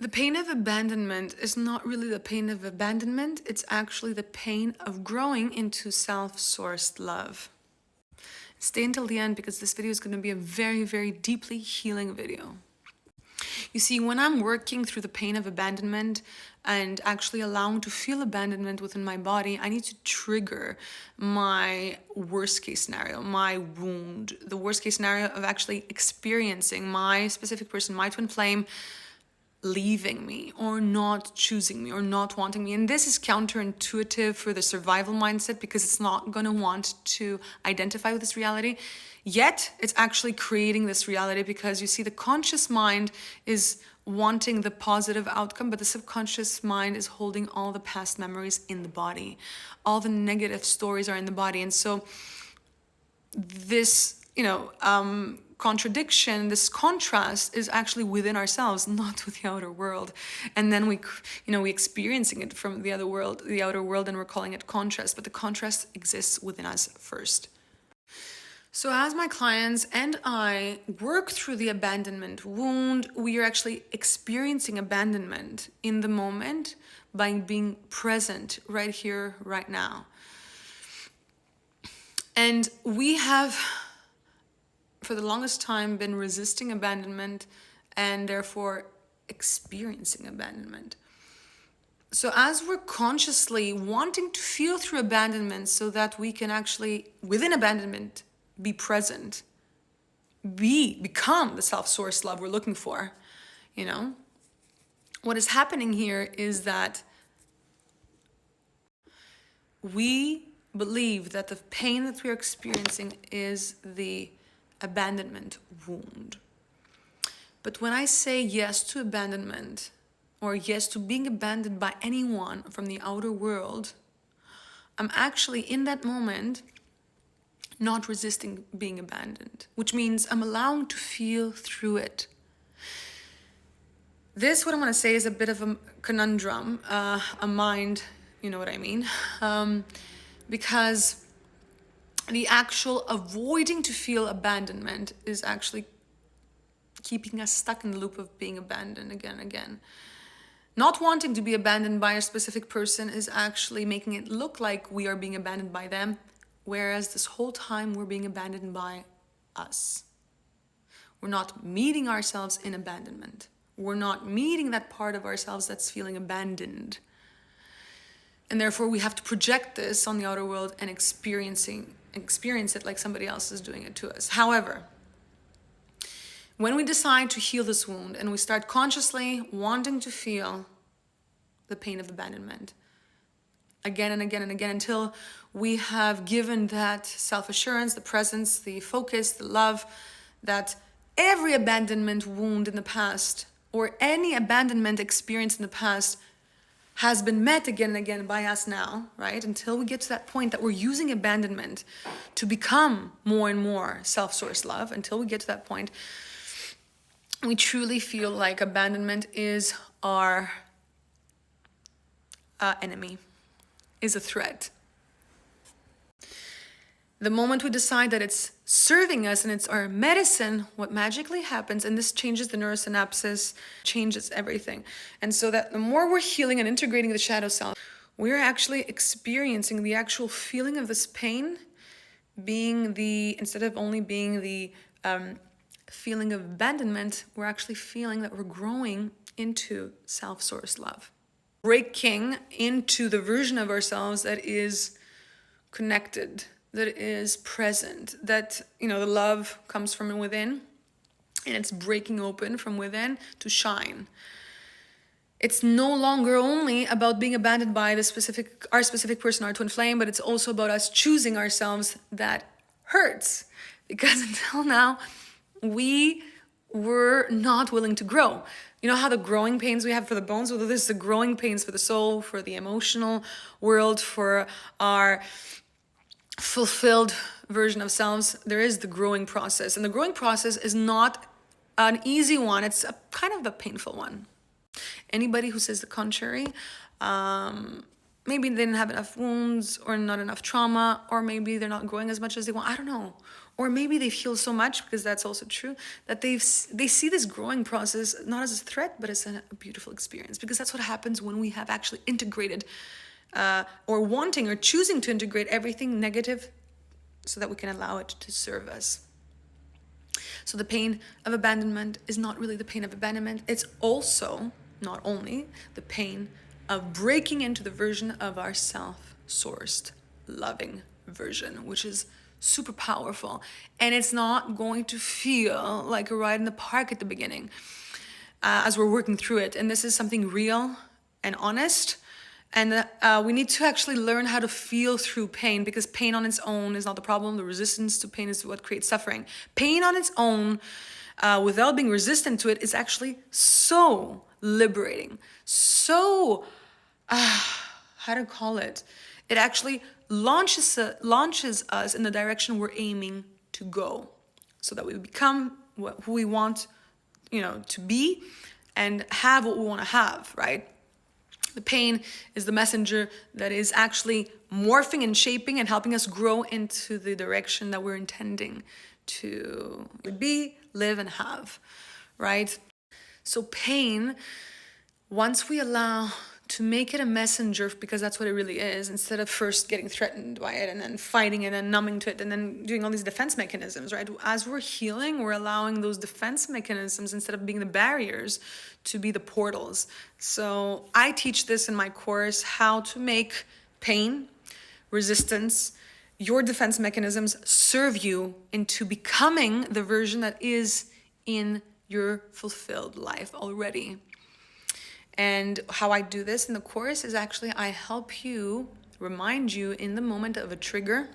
The pain of abandonment is not really the pain of abandonment, it's actually the pain of growing into self-sourced love. Stay until the end because this video is going to be a very, very deeply healing video. You see, when I'm working through the pain of abandonment and actually allowing to feel abandonment within my body, I need to trigger my worst case scenario, my wound, the worst case scenario of actually experiencing my specific person, my twin flame, leaving me or not choosing me or not wanting me. And this is counterintuitive for the survival mindset because it's not going to want to identify with this reality. Yet it's actually creating this reality because you see the conscious mind is wanting the positive outcome, but the subconscious mind is holding all the past memories in the body. All the negative stories are in the body. And so this, contradiction, this contrast is actually within ourselves, not with the outer world. And then we experiencing it from the outer world, and we're calling it contrast, but the contrast exists within us first. So as my clients and I work through the abandonment wound, we are actually experiencing abandonment in the moment by being present right here, right now. And we have, for the longest time, been resisting abandonment and therefore experiencing abandonment. So as we're consciously wanting to feel through abandonment so that we can actually, within abandonment, be present, become the self-sourced love we're looking for, what is happening here is that we believe that the pain that we are experiencing is the abandonment wound. But when I say yes to abandonment, or yes to being abandoned by anyone from the outer world, I'm actually in that moment not resisting being abandoned, which means I'm allowing to feel through it. This, what I want to say, is a bit of a conundrum, a mind, you know what I mean? Because the actual avoiding to feel abandonment is actually keeping us stuck in the loop of being abandoned again and again. Not wanting to be abandoned by a specific person is actually making it look like we are being abandoned by them, whereas this whole time we're being abandoned by us. We're not meeting ourselves in abandonment. We're not meeting that part of ourselves that's feeling abandoned. And therefore we have to project this on the outer world and experience it like somebody else is doing it to us. However, when we decide to heal this wound and we start consciously wanting to feel the pain of abandonment again and again and again until we have given that self-assurance, the presence, the focus, the love, that every abandonment wound in the past or any abandonment experience in the past has been met again and again by us now, right? Until we get to that point that we're using abandonment to become more and more self-sourced love, until we get to that point, we truly feel like abandonment is our enemy, is a threat. The moment we decide that it's serving us and it's our medicine, what magically happens, and this changes the neurosynapses, changes everything. And so that the more we're healing and integrating the shadow self, we're actually experiencing the actual feeling of this pain being instead of only being the feeling of abandonment, we're actually feeling that we're growing into self-sourced love. Breaking into the version of ourselves that is connected, that is present, that, the love comes from within and it's breaking open from within to shine. It's no longer only about being abandoned by our specific person, our twin flame, but it's also about us choosing ourselves that hurts. Because until now, we were not willing to grow. You know how the growing pains we have for the bones? Well, this is the growing pains for the soul, for the emotional world, for our fulfilled version of selves. There is the growing process. And the growing process is not an easy one. It's kind of a painful one. Anybody who says the contrary, maybe they didn't have enough wounds or not enough trauma, or maybe they're not growing as much as they want. I don't know. or maybe they feel so much, because that's also true, that they see this growing process not as a threat, but as a beautiful experience, because that's what happens when we have actually integrated or wanting or choosing to integrate everything negative so that we can allow it to serve us. So the pain of abandonment is not really the pain of abandonment. It's also not only the pain of breaking into the version of our self-sourced, loving version, which is super powerful. And it's not going to feel like a ride in the park at the beginning as we're working through it. And this is something real and honest. And we need to actually learn how to feel through pain, because pain on its own is not the problem. The resistance to pain is what creates suffering. Pain on its own, without being resistant to it, is actually so liberating. So, how to call it? It actually launches us in the direction we're aiming to go, so that we become who we want, to be, and have what we want to have, right? The pain is the messenger that is actually morphing and shaping and helping us grow into the direction that we're intending to be, live, and have, right? So pain, once we allow to make it a messenger, because that's what it really is, instead of first getting threatened by it and then fighting it and numbing to it and then doing all these defense mechanisms, right? As we're healing, we're allowing those defense mechanisms, instead of being the barriers, to be the portals. So I teach this in my course, how to make pain, resistance, your defense mechanisms serve you into becoming the version that is in your fulfilled life already. And how I do this in the course is actually I help you, remind you in the moment of a trigger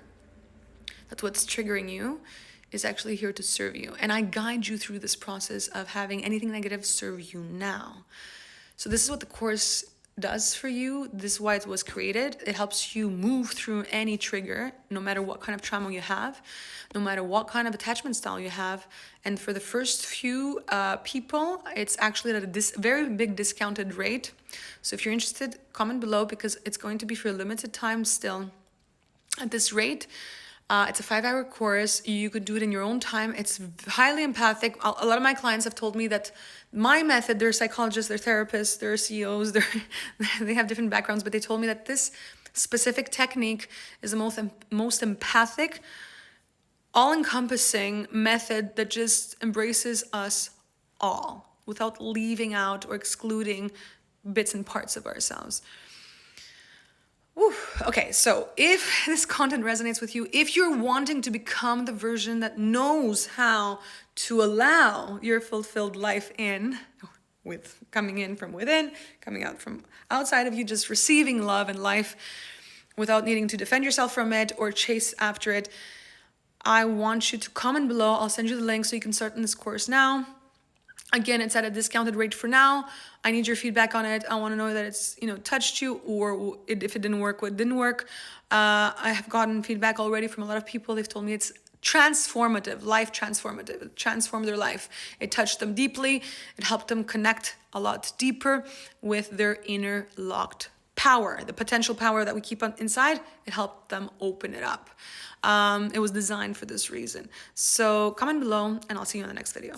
that what's triggering you is actually here to serve you. And I guide you through this process of having anything negative serve you now. So this is what the course does for you. This is why it was created. It helps you move through any trigger, no matter what kind of trauma you have, no matter what kind of attachment style you have. And for the first few people, it's actually at a very big discounted rate. So if you're interested, comment below, because it's going to be for a limited time still at this rate. It's a 5-hour course. You could do it in your own time. It's highly empathic. A lot of my clients have told me that my method, they're psychologists, they're therapists, they're CEOs, they have different backgrounds, but they told me that this specific technique is the most empathic, all-encompassing method that just embraces us all without leaving out or excluding bits and parts of ourselves. Whew. Okay, so if this content resonates with you, if you're wanting to become the version that knows how to allow your fulfilled life in, with coming in from within, coming out from outside of you, just receiving love and life without needing to defend yourself from it or chase after it, I want you to comment below. I'll send you the link so you can start in this course now. Again, it's at a discounted rate for now. I need your feedback on it. I want to know that it's, touched you, or if it didn't work, what didn't work. I have gotten feedback already from a lot of people. They've told me it's transformative, life transformative. It transformed their life. It touched them deeply. It helped them connect a lot deeper with their inner locked power, the potential power that we keep inside. It helped them open it up. It was designed for this reason. So comment below, and I'll see you in the next video.